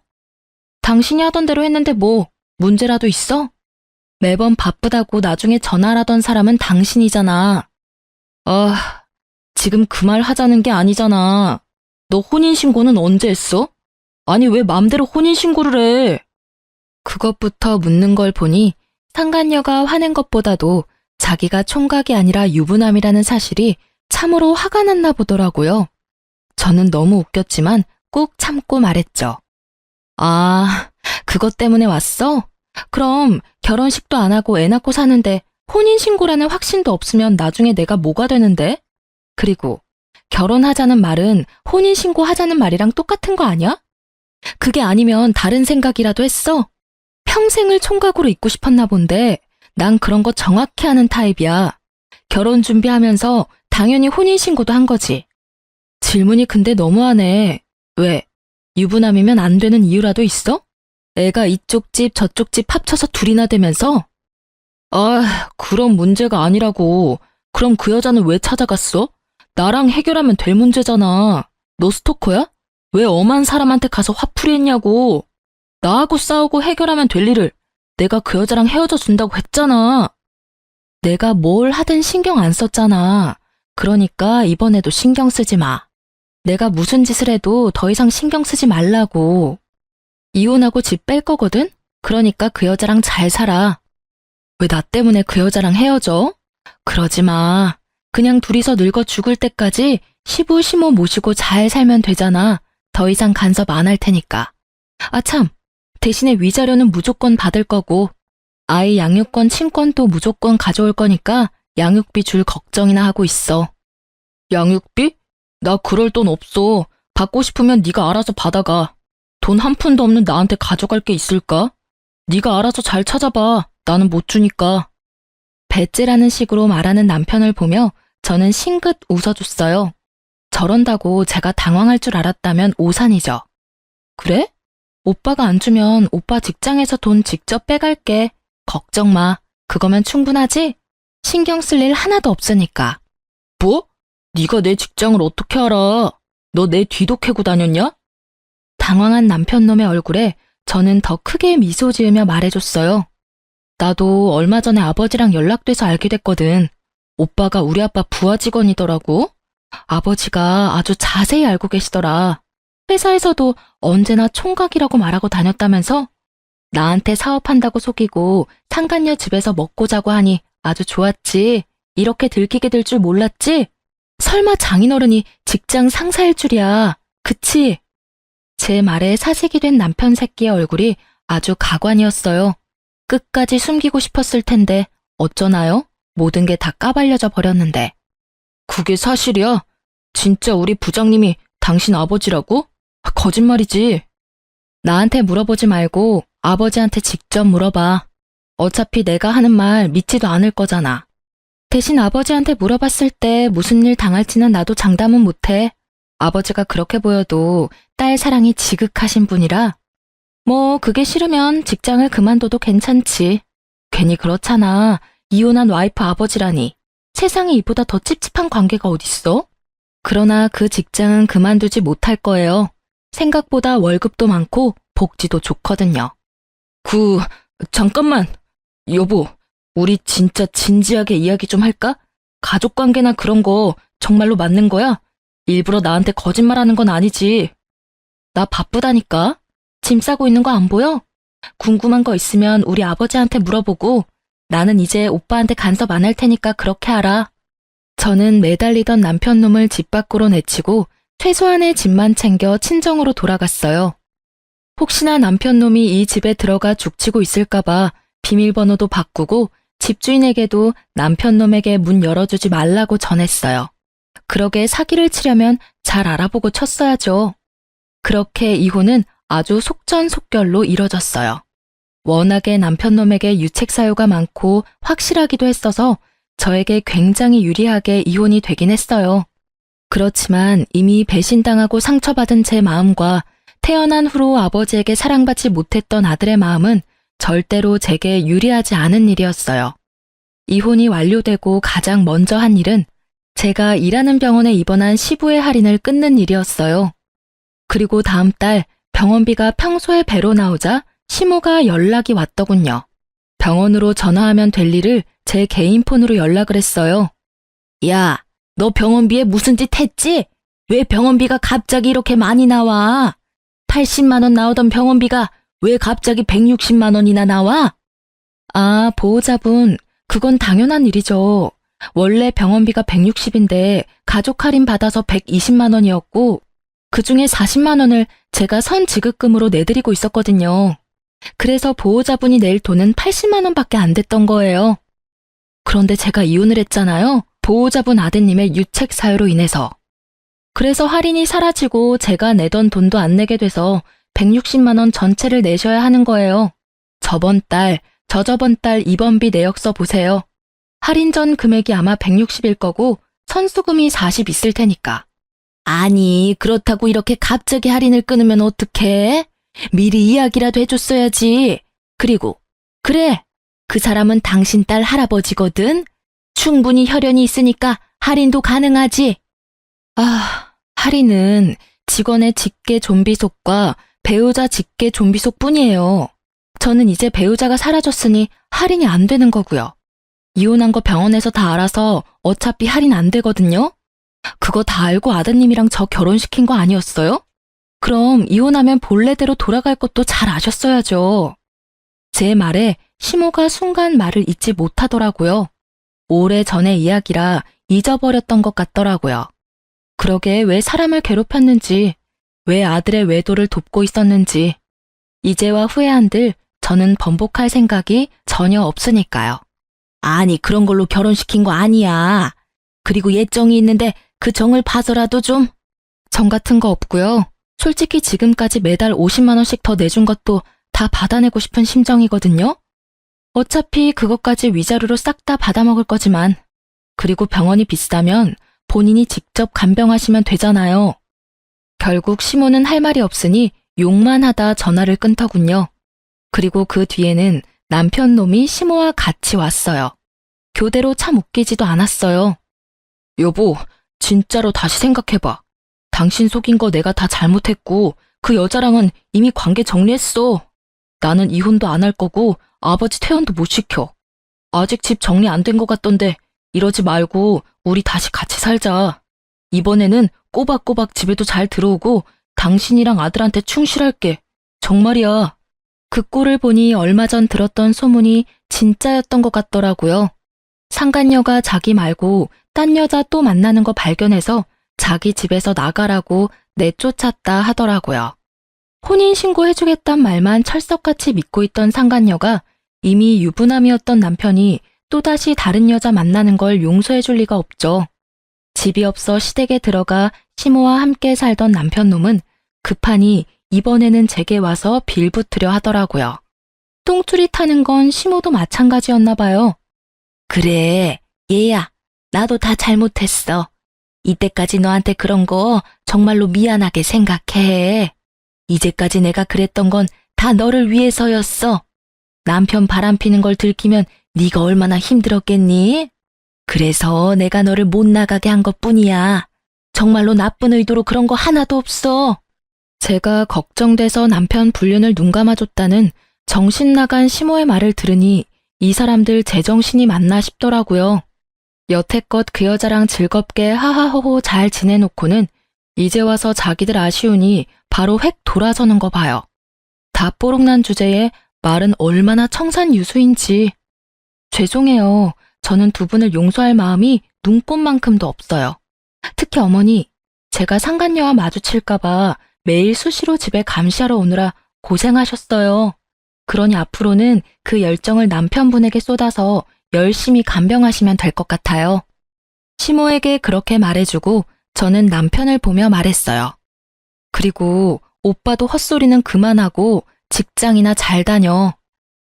당신이 하던 대로 했는데 뭐 문제라도 있어? 매번 바쁘다고 나중에 전화하던 사람은 당신이잖아. 지금 그 말 하자는 게 아니잖아. 너 혼인신고는 언제 했어? 아니 왜 맘대로 혼인신고를 해? 그것부터 묻는 걸 보니 상간녀가 화낸 것보다도 자기가 총각이 아니라 유부남이라는 사실이 참으로 화가 났나 보더라고요. 저는 너무 웃겼지만 꾹 참고 말했죠. 아, 그것 때문에 왔어? 그럼 결혼식도 안 하고 애 낳고 사는데 혼인신고라는 확신도 없으면 나중에 내가 뭐가 되는데? 그리고 결혼하자는 말은 혼인신고 하자는 말이랑 똑같은 거 아니야? 그게 아니면 다른 생각이라도 했어? 평생을 총각으로 있고 싶었나 본데 난 그런 거 정확히 아는 타입이야. 결혼 준비하면서 당연히 혼인신고도 한 거지. 질문이 근데 너무하네. 왜? 유부남이면 안 되는 이유라도 있어? 애가 이쪽 집 저쪽 집 합쳐서 둘이나 되면서? 그런 문제가 아니라고. 그럼 그 여자는 왜 찾아갔어? 나랑 해결하면 될 문제잖아. 너 스토커야? 왜 엄한 사람한테 가서 화풀이 했냐고. 나하고 싸우고 해결하면 될 일을 내가 그 여자랑 헤어져 준다고 했잖아. 내가 뭘 하든 신경 안 썼잖아. 그러니까 이번에도 신경 쓰지 마. 내가 무슨 짓을 해도 더 이상 신경 쓰지 말라고. 이혼하고 집 뺄 거거든? 그러니까 그 여자랑 잘 살아. 왜 나 때문에 그 여자랑 헤어져? 그러지 마. 그냥 둘이서 늙어 죽을 때까지 시부시모 모시고 잘 살면 되잖아. 더 이상 간섭 안 할 테니까. 참. 대신에 위자료는 무조건 받을 거고 아이 양육권 친권도 무조건 가져올 거니까 양육비 줄 걱정이나 하고 있어. 양육비? 나 그럴 돈 없어. 받고 싶으면 네가 알아서 받아가. 돈 한 푼도 없는 나한테 가져갈 게 있을까? 네가 알아서 잘 찾아봐. 나는 못 주니까. 배째라는 식으로 말하는 남편을 보며 저는 싱긋 웃어줬어요. 저런다고 제가 당황할 줄 알았다면 오산이죠. 그래? 오빠가 안 주면 오빠 직장에서 돈 직접 빼갈게. 걱정 마. 그거면 충분하지? 신경 쓸 일 하나도 없으니까. 뭐? 네가 내 직장을 어떻게 알아? 너 내 뒤도 캐고 다녔냐? 당황한 남편놈의 얼굴에 저는 더 크게 미소 지으며 말해줬어요. 나도 얼마 전에 아버지랑 연락돼서 알게 됐거든. 오빠가 우리 아빠 부하 직원이더라고. 아버지가 아주 자세히 알고 계시더라. 회사에서도 언제나 총각이라고 말하고 다녔다면서? 나한테 사업한다고 속이고 상간녀 집에서 먹고 자고 하니 아주 좋았지. 이렇게 들키게 될 줄 몰랐지? 설마 장인어른이 직장 상사일 줄이야. 그치? 제 말에 사색이 된 남편 새끼의 얼굴이 아주 가관이었어요. 끝까지 숨기고 싶었을 텐데 어쩌나요? 모든 게 다 까발려져 버렸는데. 그게 사실이야? 진짜 우리 부장님이 당신 아버지라고? 거짓말이지. 나한테 물어보지 말고 아버지한테 직접 물어봐. 어차피 내가 하는 말 믿지도 않을 거잖아. 대신 아버지한테 물어봤을 때 무슨 일 당할지는 나도 장담은 못해. 아버지가 그렇게 보여도 딸 사랑이 지극하신 분이라. 뭐 그게 싫으면 직장을 그만둬도 괜찮지. 괜히 그렇잖아. 이혼한 와이프 아버지라니. 세상에 이보다 더 찝찝한 관계가 어딨어? 그러나 그 직장은 그만두지 못할 거예요. 생각보다 월급도 많고 복지도 좋거든요. 잠깐만. 여보, 우리 진짜 진지하게 이야기 좀 할까? 가족관계나 그런 거 정말로 맞는 거야? 일부러 나한테 거짓말하는 건 아니지. 나 바쁘다니까. 짐 싸고 있는 거 안 보여? 궁금한 거 있으면 우리 아버지한테 물어보고 나는 이제 오빠한테 간섭 안 할 테니까 그렇게 알아. 저는 매달리던 남편 놈을 집 밖으로 내치고 최소한의 짐만 챙겨 친정으로 돌아갔어요. 혹시나 남편 놈이 이 집에 들어가 죽치고 있을까봐 비밀번호도 바꾸고 집주인에게도 남편 놈에게 문 열어주지 말라고 전했어요. 그러게 사기를 치려면 잘 알아보고 쳤어야죠. 그렇게 이혼은 아주 속전속결로 이뤄졌어요. 워낙에 남편 놈에게 유책 사유가 많고 확실하기도 했어서 저에게 굉장히 유리하게 이혼이 되긴 했어요. 그렇지만 이미 배신당하고 상처받은 제 마음과 태어난 후로 아버지에게 사랑받지 못했던 아들의 마음은 절대로 제게 유리하지 않은 일이었어요. 이혼이 완료되고 가장 먼저 한 일은 제가 일하는 병원에 입원한 시부의 할인을 끊는 일이었어요. 그리고 다음 달 병원비가 평소의 배로 나오자 시모가 연락이 왔더군요. 병원으로 전화하면 될 일을 제 개인 폰으로 연락을 했어요. 야, 너 병원비에 무슨 짓 했지? 왜 병원비가 갑자기 이렇게 많이 나와? 80만 원 나오던 병원비가 왜 갑자기 160만 원이나 나와? 아, 보호자분, 그건 당연한 일이죠. 원래 병원비가 160인데 가족 할인 받아서 120만 원이었고 그중에 40만 원을 제가 선지급금으로 내드리고 있었거든요. 그래서 보호자분이 낼 돈은 80만 원밖에 안 됐던 거예요. 그런데 제가 이혼을 했잖아요. 보호자분 아드님의 유책 사유로 인해서. 그래서 할인이 사라지고 제가 내던 돈도 안 내게 돼서 160만 원 전체를 내셔야 하는 거예요. 저번 달, 저저번 달 입원비 내역서 보세요. 할인 전 금액이 아마 160일 거고 선수금이 40 있을 테니까. 아니, 그렇다고 이렇게 갑자기 할인을 끊으면 어떡해? 미리 이야기라도 해줬어야지. 그리고 그래, 그 사람은 당신 딸 할아버지거든. 충분히 혈연이 있으니까 할인도 가능하지. 아, 할인은 직원의 직계 좀비속과 배우자 직계 좀비속 뿐이에요. 저는 이제 배우자가 사라졌으니 할인이 안 되는 거고요. 이혼한 거 병원에서 다 알아서 어차피 할인 안 되거든요. 그거 다 알고 아드님이랑 저 결혼시킨 거 아니었어요? 그럼 이혼하면 본래대로 돌아갈 것도 잘 아셨어야죠. 제 말에 시모가 순간 말을 잊지 못하더라고요. 오래전의 이야기라 잊어버렸던 것 같더라고요. 그러게 왜 사람을 괴롭혔는지, 왜 아들의 외도를 돕고 있었는지, 이제와 후회한들 저는 번복할 생각이 전혀 없으니까요. 아니, 그런 걸로 결혼시킨 거 아니야. 그리고 예정이 있는데 그 정을 봐서라도 좀. 정 같은 거 없고요. 솔직히 지금까지 매달 50만 원씩 더 내준 것도 다 받아내고 싶은 심정이거든요. 어차피 그것까지 위자료로 싹 다 받아먹을 거지만. 그리고 병원이 비싸면 본인이 직접 간병하시면 되잖아요. 결국 시모는 할 말이 없으니 욕만 하다 전화를 끊더군요. 그리고 그 뒤에는 남편 놈이 시모와 같이 왔어요. 교대로 참 웃기지도 않았어요. 여보, 진짜로 다시 생각해봐. 당신 속인 거 내가 다 잘못했고 그 여자랑은 이미 관계 정리했어. 나는 이혼도 안 할 거고 아버지 퇴원도 못 시켜. 아직 집 정리 안 된 것 같던데 이러지 말고 우리 다시 같이 살자. 이번에는 꼬박꼬박 집에도 잘 들어오고 당신이랑 아들한테 충실할게. 정말이야. 그 꼴을 보니 얼마 전 들었던 소문이 진짜였던 것 같더라고요. 상간녀가 자기 말고 딴 여자 또 만나는 거 발견해서 자기 집에서 나가라고 내쫓았다 하더라고요. 혼인신고 해주겠단 말만 철석같이 믿고 있던 상간녀가 이미 유부남이었던 남편이 또다시 다른 여자 만나는 걸 용서해줄 리가 없죠. 집이 없어 시댁에 들어가 시모와 함께 살던 남편놈은 급하니 이번에는 제게 와서 빌붙으려 하더라고요. 똥줄이 타는 건 시모도 마찬가지였나 봐요. 그래, 얘야, 나도 다 잘못했어. 이때까지 너한테 그런 거 정말로 미안하게 생각해. 이제까지 내가 그랬던 건 다 너를 위해서였어. 남편 바람피는 걸 들키면 네가 얼마나 힘들었겠니? 그래서 내가 너를 못 나가게 한 것뿐이야. 정말로 나쁜 의도로 그런 거 하나도 없어. 제가 걱정돼서 남편 불륜을 눈감아줬다는 정신 나간 시모의 말을 들으니 이 사람들 제정신이 맞나 싶더라고요. 여태껏 그 여자랑 즐겁게 하하호호 잘 지내놓고는 이제 와서 자기들 아쉬우니 바로 획 돌아서는 거 봐요. 다 뽀록난 주제에 말은 얼마나 청산유수인지. 죄송해요. 저는 두 분을 용서할 마음이 눈꼽만큼도 없어요. 특히 어머니, 제가 상간녀와 마주칠까봐 매일 수시로 집에 감시하러 오느라 고생하셨어요. 그러니 앞으로는 그 열정을 남편분에게 쏟아서 열심히 간병하시면 될 것 같아요. 시모에게 그렇게 말해주고 저는 남편을 보며 말했어요. 그리고 오빠도 헛소리는 그만하고 직장이나 잘 다녀.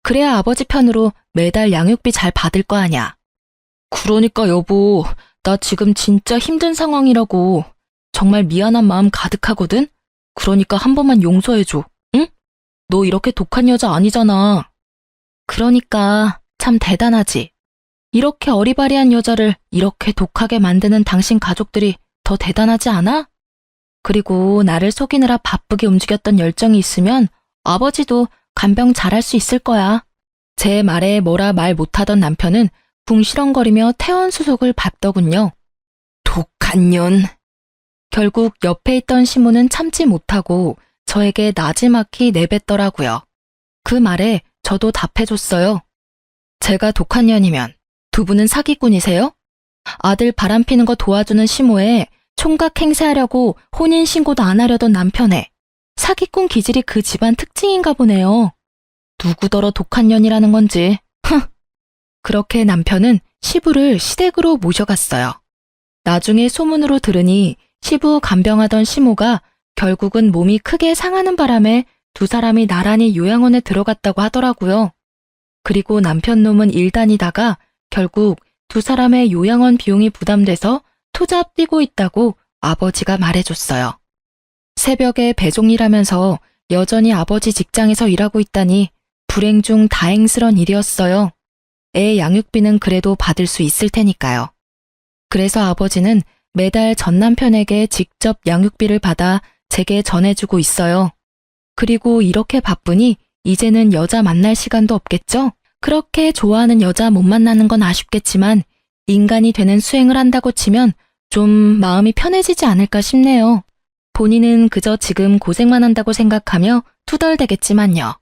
그래야 아버지 편으로 매달 양육비 잘 받을 거 아냐. 그러니까 여보, 나 지금 진짜 힘든 상황이라고. 정말 미안한 마음 가득하거든? 그러니까 한 번만 용서해줘, 응? 너 이렇게 독한 여자 아니잖아. 그러니까 참 대단하지. 이렇게 어리바리한 여자를 이렇게 독하게 만드는 당신 가족들이 더 대단하지 않아? 그리고 나를 속이느라 바쁘게 움직였던 열정이 있으면 아버지도 간병 잘할 수 있을 거야. 제 말에 뭐라 말 못하던 남편은 궁시렁거리며 태원수속을 밟더군요. 독한 년. 결국 옆에 있던 시모는 참지 못하고 저에게 나지막히 내뱉더라고요. 그 말에 저도 답해줬어요. 제가 독한 년이면 두 분은 사기꾼이세요? 아들 바람피는 거 도와주는 시모에 총각 행세하려고 혼인신고도 안 하려던 남편에 사기꾼 기질이 그 집안 특징인가 보네요. 누구더러 독한 년이라는 건지. 그렇게 남편은 시부를 시댁으로 모셔갔어요. 나중에 소문으로 들으니 시부 간병하던 시모가 결국은 몸이 크게 상하는 바람에 두 사람이 나란히 요양원에 들어갔다고 하더라고요. 그리고 남편 놈은 일 다니다가 결국 두 사람의 요양원 비용이 부담돼서 투잡 뛰고 있다고 아버지가 말해줬어요. 새벽에 배송일하면서 여전히 아버지 직장에서 일하고 있다니 불행 중 다행스런 일이었어요. 애 양육비는 그래도 받을 수 있을 테니까요. 그래서 아버지는 매달 전 남편에게 직접 양육비를 받아 제게 전해주고 있어요. 그리고 이렇게 바쁘니 이제는 여자 만날 시간도 없겠죠? 그렇게 좋아하는 여자 못 만나는 건 아쉽겠지만 인간이 되는 수행을 한다고 치면 좀 마음이 편해지지 않을까 싶네요. 본인은 그저 지금 고생만 한다고 생각하며 투덜대겠지만요.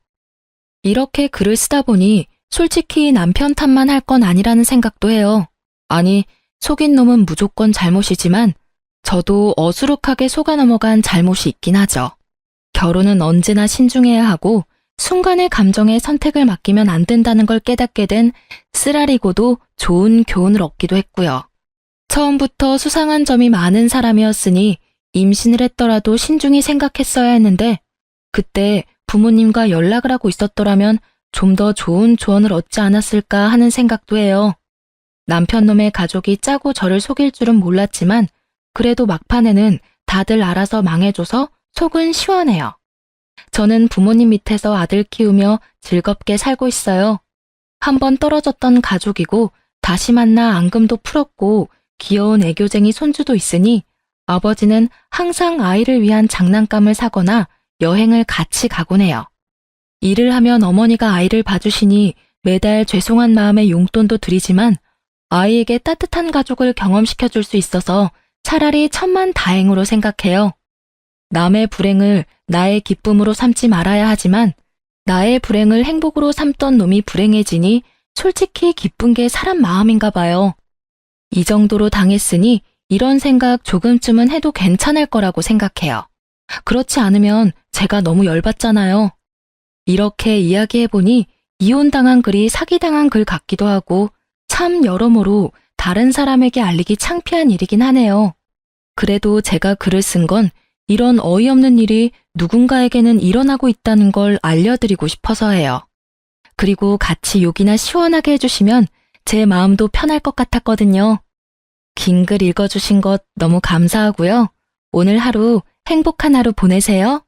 이렇게 글을 쓰다 보니 솔직히 남편 탓만 할 건 아니라는 생각도 해요. 아니, 속인 놈은 무조건 잘못이지만 저도 어수룩하게 속아 넘어간 잘못이 있긴 하죠. 결혼은 언제나 신중해야 하고 순간의 감정에 선택을 맡기면 안 된다는 걸 깨닫게 된 쓰라리고도 좋은 교훈을 얻기도 했고요. 처음부터 수상한 점이 많은 사람이었으니 임신을 했더라도 신중히 생각했어야 했는데 그때 부모님과 연락을 하고 있었더라면 좀 더 좋은 조언을 얻지 않았을까 하는 생각도 해요. 남편 놈의 가족이 짜고 저를 속일 줄은 몰랐지만 그래도 막판에는 다들 알아서 망해줘서 속은 시원해요. 저는 부모님 밑에서 아들 키우며 즐겁게 살고 있어요. 한번 떨어졌던 가족이고 다시 만나 앙금도 풀었고 귀여운 애교쟁이 손주도 있으니 아버지는 항상 아이를 위한 장난감을 사거나 여행을 같이 가곤 해요. 일을 하면 어머니가 아이를 봐주시니 매달 죄송한 마음에 용돈도 드리지만 아이에게 따뜻한 가족을 경험시켜줄 수 있어서 차라리 천만다행으로 생각해요. 남의 불행을 나의 기쁨으로 삼지 말아야 하지만 나의 불행을 행복으로 삼던 놈이 불행해지니 솔직히 기쁜 게 사람 마음인가 봐요. 이 정도로 당했으니 이런 생각 조금쯤은 해도 괜찮을 거라고 생각해요. 그렇지 않으면 제가 너무 열받잖아요. 이렇게 이야기해보니 이혼당한 글이 사기당한 글 같기도 하고 참 여러모로 다른 사람에게 알리기 창피한 일이긴 하네요. 그래도 제가 글을 쓴 건 이런 어이없는 일이 누군가에게는 일어나고 있다는 걸 알려드리고 싶어서예요. 그리고 같이 욕이나 시원하게 해주시면 제 마음도 편할 것 같았거든요. 긴 글 읽어주신 것 너무 감사하고요. 오늘 하루 행복한 하루 보내세요.